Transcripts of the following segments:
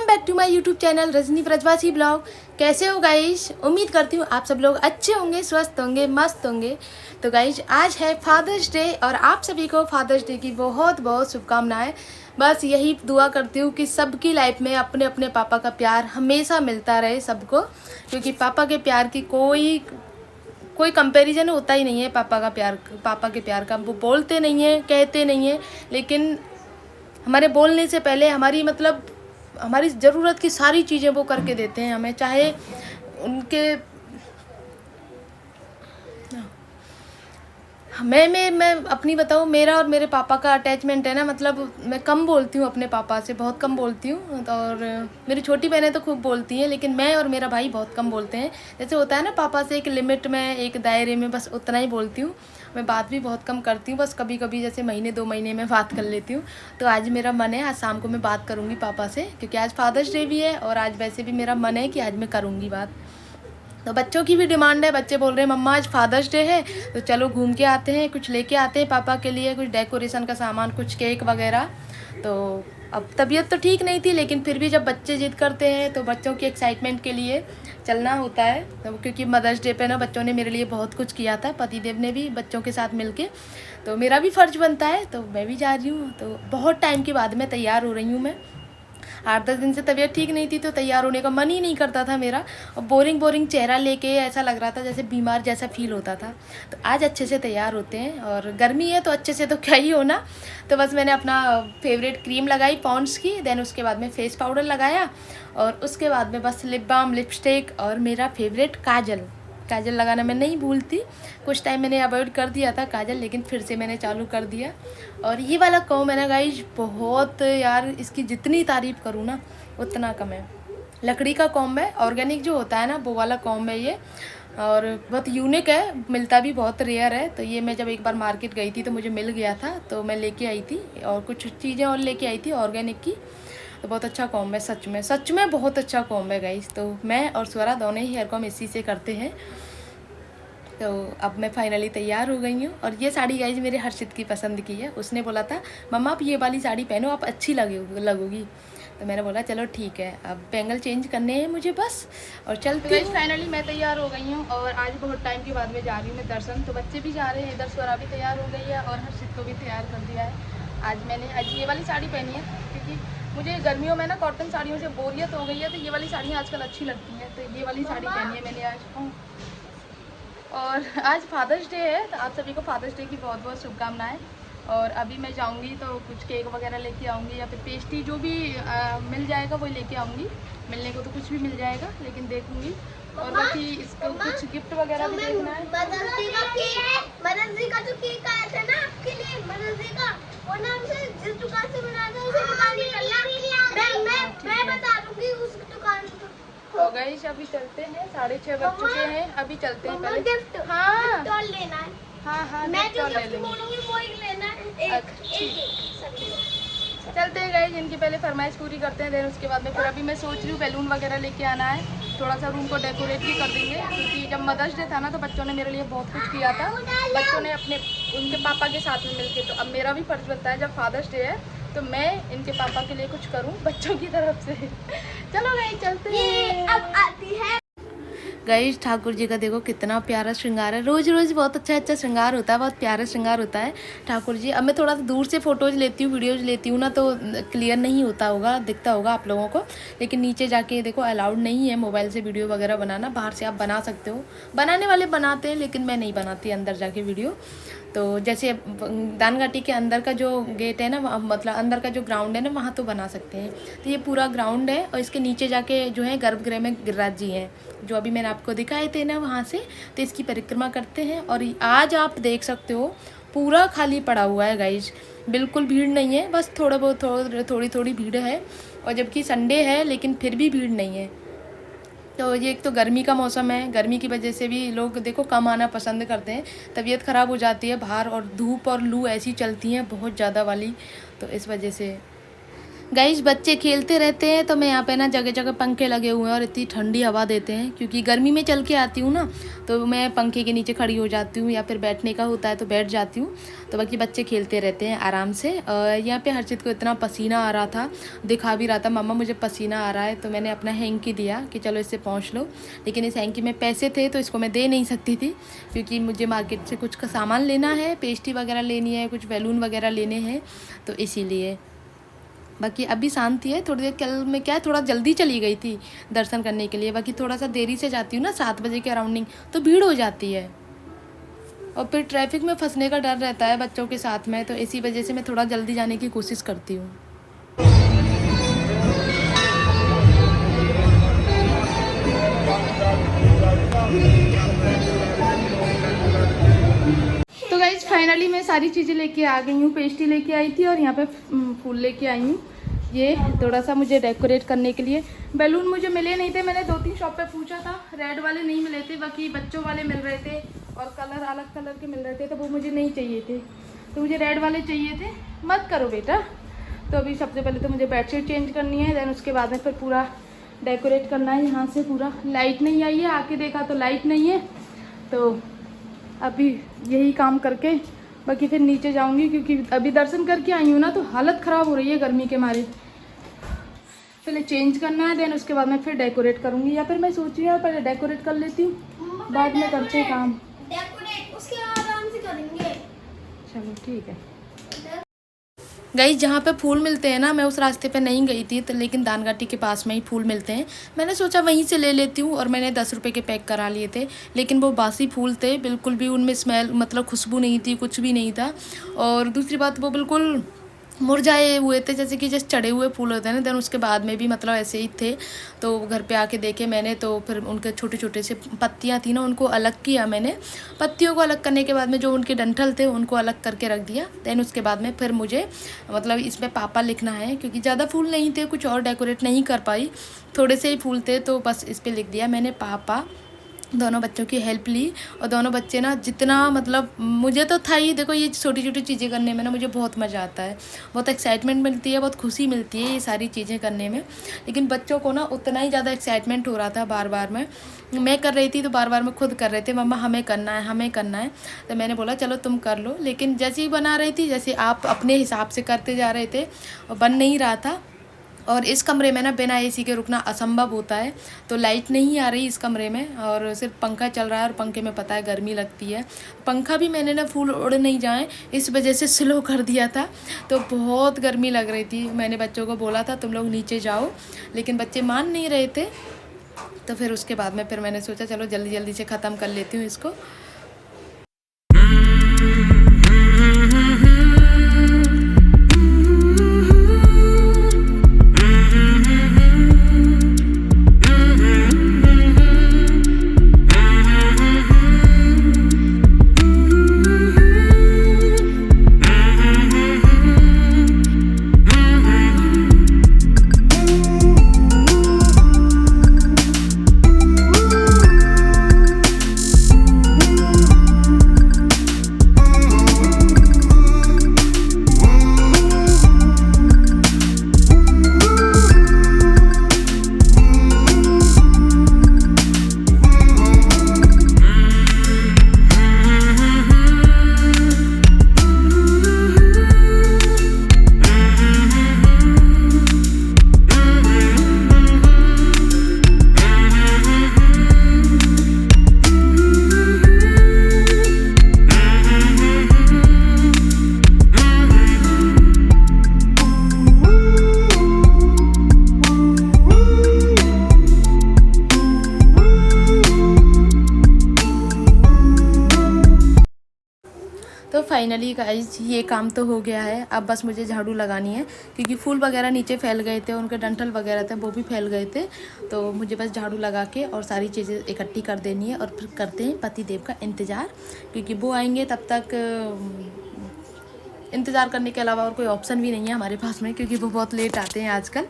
Back to my YouTube channel Rajni Brajwasi blog. कैसे हो guys? उम्मीद करती हूँ आप सब लोग अच्छे होंगे, स्वस्थ होंगे, मस्त होंगे। तो गाइस आज है फादर्स डे और आप सभी को फादर्स डे की बहुत बहुत शुभकामनाएं। बस यही दुआ करती हूँ कि सबकी लाइफ में अपने अपने पापा का प्यार हमेशा मिलता रहे सबको, क्योंकि पापा के प्यार की कोई कंपैरिजन होता ही नहीं है। पापा के प्यार का वो बोलते नहीं है, कहते नहीं है, लेकिन हमारे बोलने से पहले हमारी ज़रूरत की सारी चीज़ें वो करके देते हैं हमें। चाहे उनके मैं अपनी बताऊँ, मेरा और मेरे पापा का अटैचमेंट है ना, मैं कम बोलती हूँ अपने पापा से, बहुत कम बोलती हूँ। और मेरी छोटी बहनें तो खूब बोलती हैं, लेकिन मैं और मेरा भाई बहुत कम बोलते हैं। जैसे होता है ना, पापा से एक लिमिट में, एक दायरे में, बस उतना ही बोलती हूँ। मैं बात भी बहुत कम करती हूँ, बस कभी कभी जैसे महीने 2 महीने में बात कर लेती हूँ। तो आज मेरा मन है, आज शाम को मैं बात करूँगी पापा से, क्योंकि आज फादर्स डे भी है और आज वैसे भी मेरा मन है कि आज मैं करूँगी बात। तो बच्चों की भी डिमांड है, बच्चे बोल रहे हैं मम्मा आज फादर्स डे है तो चलो घूम के आते हैं, कुछ लेके आते हैं पापा के लिए, कुछ डेकोरेशन का सामान, कुछ केक वगैरह। तो अब तबीयत तो ठीक नहीं थी, लेकिन फिर भी जब बच्चे जिद करते हैं तो बच्चों की एक्साइटमेंट के लिए चलना होता है। तो क्योंकि मदर्स डे पे ना बच्चों ने मेरे लिए बहुत कुछ किया था, पतिदेव ने भी बच्चों के साथ मिलके, तो मेरा भी फ़र्ज़ बनता है, तो मैं भी जा रही हूँ। तो बहुत टाइम के बाद मैं तैयार हो रही हूँ। मैं 8-10 दिन से तबीयत ठीक नहीं थी, तो तैयार होने का मन ही नहीं करता था मेरा, और बोरिंग चेहरा लेके ऐसा लग रहा था जैसे बीमार जैसा फील होता था। तो आज अच्छे से तैयार होते हैं, और गर्मी है तो अच्छे से तो क्या ही होना। तो बस मैंने अपना फेवरेट क्रीम लगाई पॉन्ड्स की, देन उसके बाद में फेस पाउडर लगाया, और उसके बाद में बस लिप बाम, लिपस्टिक और मेरा फेवरेट काजल लगाना मैं नहीं भूलती। कुछ टाइम मैंने अवॉइड कर दिया था काजल, लेकिन फिर से मैंने चालू कर दिया। और ये वाला कॉम्ब है ना गाइज, बहुत यार, इसकी जितनी तारीफ़ करूँ ना उतना कम है। लकड़ी का कॉम्ब है, ऑर्गेनिक जो होता है ना वो वाला कॉम्ब है ये, और बहुत यूनिक है, मिलता भी बहुत रेयर है। तो ये मैं जब एक बार मार्केट गई थी तो मुझे मिल गया था, तो मैं लेके आई थी, और कुछ चीज़ें और लेके आई थी ऑर्गेनिक की। तो बहुत अच्छा कॉम्ब है, सच में बहुत अच्छा कॉम्ब है गाइस। तो मैं और स्वरा दोनों ही हेयर कॉम इसी से करते हैं। तो अब मैं फाइनली तैयार हो गई हूँ, और ये साड़ी गाइज मेरे हर्षित की पसंद की है। उसने बोला था मम्मा आप ये वाली साड़ी पहनो, आप अच्छी लगोगी। तो मैंने बोला चलो ठीक है, अब बैंगल चेंज करने हैं मुझे बस, और चलते हैं। फाइनली मैं तैयार हो गई हूँ, और आज बहुत टाइम के बाद में जा रही हूँ मैं दर्शन। तो बच्चे भी जा रहे हैं, इधर स्वरा भी तैयार हो गई है, और हर्षित को भी तैयार कर दिया है। आज ये वाली साड़ी पहनी है, क्योंकि मुझे गर्मियों में ना कॉटन साड़ियों से बोरियत हो गई है, तो ये वाली साड़ियाँ आजकल अच्छी लगती हैं, तो ये वाली साड़ी पहनी है मैंने आज। और आज फादर्स डे है, तो आप सभी को फादर्स डे की बहुत बहुत शुभकामनाएं। और अभी मैं जाऊंगी तो कुछ केक वगैरह लेके आऊंगी, या फिर पेस्ट्री जो भी मिल जाएगा वही लेके आऊंगी। मिलने को तो कुछ भी मिल जाएगा, लेकिन देखूंगी। और बाकी इसको कुछ गिफ्ट वगैरह भी देखना है। मदर्स डे का जो केक आया था ना आपके लिए, मदर्स डे का, वो ना हमसे जिस दुकान से बनाया था उसी दुकान निकलना। मैं बता दूंगी उस दुकान को। हो गई, अभी चलते हैं, 6:30 बज चुके हैं, अभी चलते हैं पहले। गिफ्ट हाँ लेना है। हाँ मैं जो ले गिफ्ट लेंगे। बोलूंगी वो ही लेना है। चलते हैं गाइस, इनकी पहले फरमाइश पूरी करते हैं, देन उसके बाद में फिर अभी मैं सोच रही हूँ बैलून वगैरह लेके आना है, थोड़ा सा रूम को डेकोरेट भी कर देंगे। क्योंकि जब मदर्स डे था ना, तो बच्चों ने मेरे लिए बहुत कुछ किया था, बच्चों ने उनके पापा के साथ में मिलके। तो अब मेरा भी फर्ज बनता है, जब फादर्स डे है तो मैं इनके पापा के लिए कुछ करूं बच्चों की तरफ से। चलो गाइस चलते हैं। अब आती है गाइस, ठाकुर जी का देखो कितना प्यारा श्रृंगार है। रोज़ रोज़ बहुत अच्छा श्रृंगार होता है, बहुत प्यारा श्रृंगार होता है ठाकुर जी। अब मैं थोड़ा सा दूर से फ़ोटोज़ लेती हूँ, वीडियोज़ लेती हूँ ना, तो क्लियर नहीं होता होगा, दिखता होगा आप लोगों को, लेकिन नीचे जाके देखो अलाउड नहीं है मोबाइल से वीडियो वगैरह बनाना। बाहर से आप बना सकते हो, बनाने वाले बनाते हैं, लेकिन मैं नहीं बनाती अंदर जाके वीडियो। तो जैसे दानघाटी के अंदर का जो गेट है ना, मतलब अंदर का जो ग्राउंड है ना, वहाँ तो बना सकते हैं। तो ये पूरा ग्राउंड है, और इसके नीचे जाके जो है गर्भगृह में गिरिराज जी हैं, जो अभी मैंने आपको दिखाए थे ना वहाँ से। तो इसकी परिक्रमा करते हैं, और आज आप देख सकते हो पूरा खाली पड़ा हुआ है गाइज, बिल्कुल भीड़ नहीं है, बस थोड़ी भीड़ है। और जबकि संडे है, लेकिन फिर भी भीड़ नहीं है। तो ये एक तो गर्मी का मौसम है, गर्मी की वजह से भी लोग देखो कम आना पसंद करते हैं, तबीयत ख़राब हो जाती है बाहर, और धूप और लू ऐसी चलती हैं बहुत ज़्यादा वाली, तो इस वजह से। गाइस बच्चे खेलते रहते हैं तो मैं यहाँ पे ना जगह जगह पंखे लगे हुए हैं और इतनी ठंडी हवा देते हैं, क्योंकि गर्मी में चल के आती हूँ ना तो मैं पंखे के नीचे खड़ी हो जाती हूँ या फिर बैठने का होता है तो बैठ जाती हूँ। तो बाकी बच्चे खेलते रहते हैं आराम से। और यहाँ पे हर्षित को इतना पसीना आ रहा था, दिखा भी रहा था मम्मा मुझे पसीना आ रहा है, तो मैंने अपना हैंकी दिया कि चलो इससे पहुँच लो। लेकिन इस हैंकी में पैसे थे तो इसको मैं दे नहीं सकती थी, क्योंकि मुझे मार्केट से कुछ का सामान लेना है, पेस्ट्री वगैरह लेनी है, कुछ बैलून वगैरह लेने हैं, तो इसीलिए। बाकी अभी शांति है। थोड़ी देर कल मैं क्या थोड़ा जल्दी चली गई थी दर्शन करने के लिए, बाकी थोड़ा सा देरी से जाती हूँ ना 7 बजे के अराउंडिंग, तो भीड़ हो जाती है और फिर ट्रैफिक में फंसने का डर रहता है बच्चों के साथ में, तो इसी वजह से मैं थोड़ा जल्दी जाने की कोशिश करती हूँ। तो गाइज फाइनली मैं सारी चीज़ें लेके आ गई हूँ। पेस्ट्री लेके आई थी और यहाँ पे फूल लेके आई हूँ, ये थोड़ा सा मुझे डेकोरेट करने के लिए। बैलून मुझे मिले नहीं थे, मैंने 2-3 शॉप पे पूछा था, रेड वाले नहीं मिले थे, बाकी बच्चों वाले मिल रहे थे और कलर अलग कलर के मिल रहे थे, तो वो मुझे नहीं चाहिए थे, तो मुझे रेड वाले चाहिए थे। मत करो बेटा। तो अभी सबसे पहले तो मुझे बेडशीट चेंज करनी है, देन उसके बाद में फिर पूरा डेकोरेट करना है। यहाँ से पूरा लाइट नहीं आई है, आके देखा तो लाइट नहीं है, तो अभी यही काम करके बाकी फिर नीचे जाऊंगी, क्योंकि अभी दर्शन करके आई हूँ ना तो हालत ख़राब हो रही है गर्मी के मारे। पहले चेंज करना है, देन उसके बाद मैं फिर डेकोरेट करूँगी, या फिर मैं सोच रही हूँ पहले डेकोरेट कर लेती हूँ, बाद में करते हैं काम। डेकोरेट उसके आराम से करेंगे। चलो ठीक है। गाइस जहाँ पे फूल मिलते हैं ना, मैं उस रास्ते पे नहीं गई थी, तो लेकिन दानघाटी के पास में ही फूल मिलते हैं, मैंने सोचा वहीं से ले लेती हूँ, और मैंने 10 रुपये के पैक करा लिए थे। लेकिन वो बासी फूल थे, बिल्कुल भी उनमें स्मेल मतलब खुशबू नहीं थी, कुछ भी नहीं था। और दूसरी बात वो बिल्कुल मुरझाए हुए थे, जैसे कि जैसे चढ़े हुए फूल होते हैं ना। देन उसके बाद में भी मतलब ऐसे ही थे, तो घर पे आके देखे मैंने, तो फिर उनके छोटे छोटे से पत्तियां थी ना, उनको अलग किया मैंने। पत्तियों को अलग करने के बाद में जो उनके डंठल थे उनको अलग करके रख दिया। देन उसके बाद में फिर मुझे मतलब इसमें पापा लिखना है, क्योंकि ज़्यादा फूल नहीं थे, कुछ और डेकोरेट नहीं कर पाई, थोड़े से ही फूल थे, तो बस इस पर लिख दिया मैंने पापा। दोनों बच्चों की हेल्प ली, और दोनों बच्चे ना जितना मतलब मुझे तो था ही, देखो ये छोटी छोटी चीज़ें करने में ना मुझे बहुत मज़ा आता है, बहुत एक्साइटमेंट मिलती है, बहुत खुशी मिलती है ये सारी चीज़ें करने में। लेकिन बच्चों को ना उतना ही ज़्यादा एक्साइटमेंट हो रहा था, बार बार मैं कर रही थी तो बार बार में खुद कर रहे थे, मम्मा हमें करना है हमें करना है। तो मैंने बोला चलो तुम कर लो, लेकिन जैसे ही बना रही थी, जैसे आप अपने हिसाब से करते जा रहे थे, और बन नहीं रहा था। और इस कमरे में ना बिना एसी के रुकना असंभव होता है, तो लाइट नहीं आ रही इस कमरे में, और सिर्फ पंखा चल रहा है, और पंखे में पता है गर्मी लगती है। पंखा भी मैंने ना फूल उड़ नहीं जाए इस वजह से स्लो कर दिया था, तो बहुत गर्मी लग रही थी। मैंने बच्चों को बोला था तुम लोग नीचे जाओ, लेकिन बच्चे मान नहीं रहे थे, तो फिर उसके बाद में फिर मैंने सोचा चलो जल्दी जल्दी से ख़त्म कर लेती हूँ इसको। तो फाइनली गाइस ये काम तो हो गया है, अब बस मुझे झाड़ू लगानी है, क्योंकि फूल वगैरह नीचे फैल गए थे, उनके डंठल वगैरह थे वो भी फैल गए थे, तो मुझे बस झाड़ू लगा के और सारी चीज़ें इकट्ठी कर देनी है, और फिर करते हैं पति देव का इंतज़ार, क्योंकि वो आएंगे तब तक इंतज़ार करने के अलावा और कोई ऑप्शन भी नहीं है हमारे पास में, क्योंकि वो बहुत लेट आते हैं आजकल,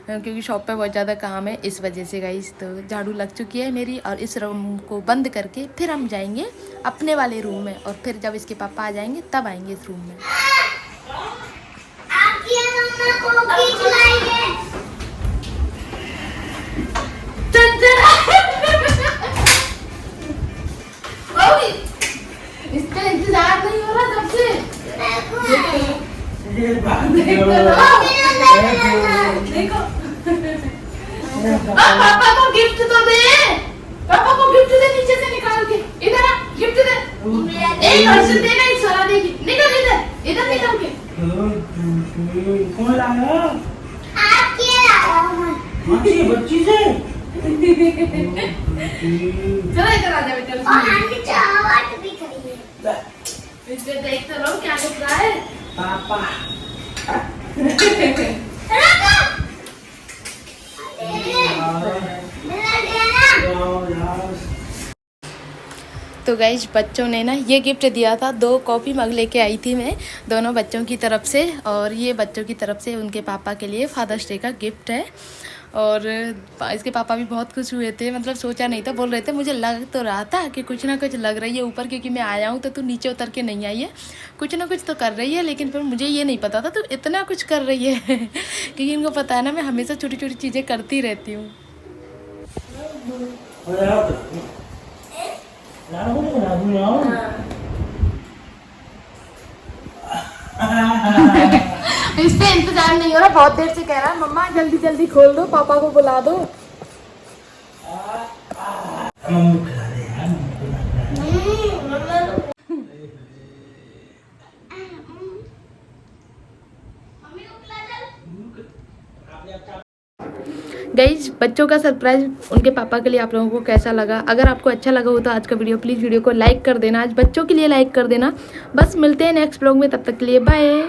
क्योंकि शॉप पे बहुत ज़्यादा काम है, इस वजह से गाइस। तो झाड़ू लग चुकी है मेरी, और इस रूम को बंद करके फिर हम जाएंगे अपने वाले रूम में, और फिर जब इसके पापा आ जाएंगे तब आएंगे इस रूम में। मैं कोकी खिलाएंगे। इसका इंतजार नहीं हो रहा तब से। देखो पापा को गिफ्ट तो दे, पापा को गिफ्ट दे नीचे से निकाल के। इधर आ, गिफ्ट दे। एक घर से देना, एक सारा देगी। निकल इधर, इधर निकल के। कौन लाया? आपके लाया हूँ। बच्ची से चलो इधर आ जा बेटा। और आंटी चावट भी खाइए। इसमें देख तो लो क्या लिख रहा है। पापा तो गाइज बच्चों ने ना ये गिफ्ट दिया था। 2 कॉफ़ी मग लेके आई थी मैं, दोनों बच्चों की तरफ से। और ये बच्चों की तरफ से उनके पापा के लिए फादर्स डे का गिफ्ट है। और इसके पापा भी बहुत खुश हुए थे, मतलब सोचा नहीं था। बोल रहे थे मुझे लग तो रहा था कि कुछ ना कुछ लग रही है ऊपर, क्योंकि मैं आया हूँ तो तू नीचे उतर के नहीं आई है, कुछ ना कुछ तो कर रही है। लेकिन फिर मुझे ये नहीं पता था तो इतना कुछ कर रही है क्योंकि इनको पता है ना मैं हमेशा छोटी छोटी चीज़ें करती रहती हूँ। इस पे इंतजार नहीं हो रहा, बहुत देर से कह रहा है मम्मा जल्दी जल्दी खोल दो, पापा को बुला दो। मम्मी खिला दे यार, गाइज बच्चों का सरप्राइज उनके पापा के लिए आप लोगों को कैसा लगा? अगर आपको अच्छा लगा हो तो आज का वीडियो प्लीज़ वीडियो को लाइक कर देना, आज बच्चों के लिए लाइक कर देना। बस मिलते हैं नेक्स्ट ब्लॉग में, तब तक के लिए बाय।